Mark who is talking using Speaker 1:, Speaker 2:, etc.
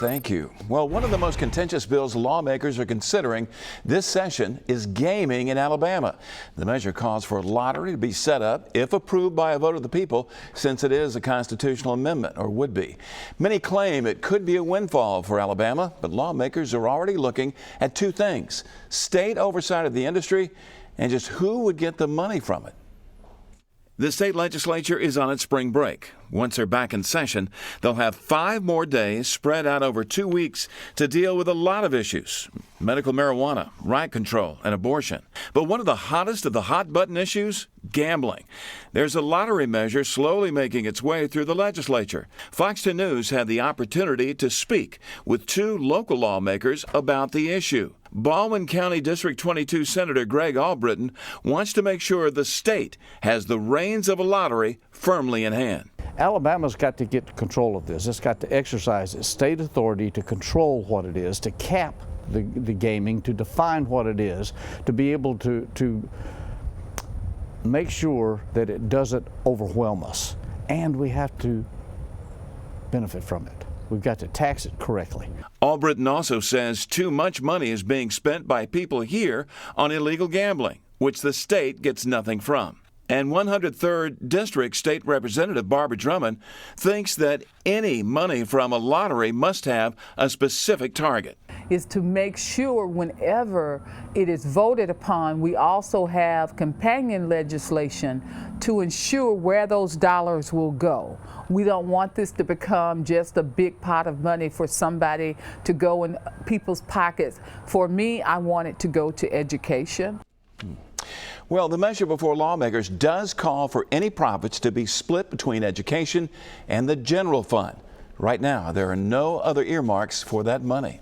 Speaker 1: Thank you. Well, one of the most contentious bills lawmakers are considering this session is gaming in Alabama. The measure calls for a lottery to be set up if approved by a vote of the people, since it is a constitutional amendment, or would be. Many claim it could be a windfall for Alabama, but lawmakers are already looking at two things: state oversight of the industry and just who would get the money from it. The state legislature is on its spring break. Once they're back in session, they'll have 5 more days spread out over 2 weeks to deal with a lot of issues: medical marijuana, riot control, and abortion. But one of the hottest of the hot-button issues? Gambling. There's a lottery measure slowly making its way through the legislature. Fox 2 News had the opportunity to speak with 2 local lawmakers about the issue. Baldwin County District 22 Senator Greg Albritton wants to make sure the state has the reins of a lottery firmly in hand.
Speaker 2: Alabama's got to get control of this. It's got to exercise its state authority to control what it is, to cap the gaming, to define what it is, to be able to make sure that it doesn't overwhelm us. And we have to benefit from it. We've got to tax it correctly.
Speaker 1: Albritton also says too much money is being spent by people here on illegal gambling, which the state gets nothing from. And 103rd District State Representative Barbara Drummond thinks that any money from a lottery must have a specific target.
Speaker 3: Is to make sure whenever it is voted upon, we also have companion legislation to ensure where those dollars will go. We don't want this to become just a big pot of money for somebody to go in people's pockets. For me, I want it to go to education.
Speaker 1: Well, the measure before lawmakers does call for any profits to be split between education and the general fund. Right now, there are no other earmarks for that money.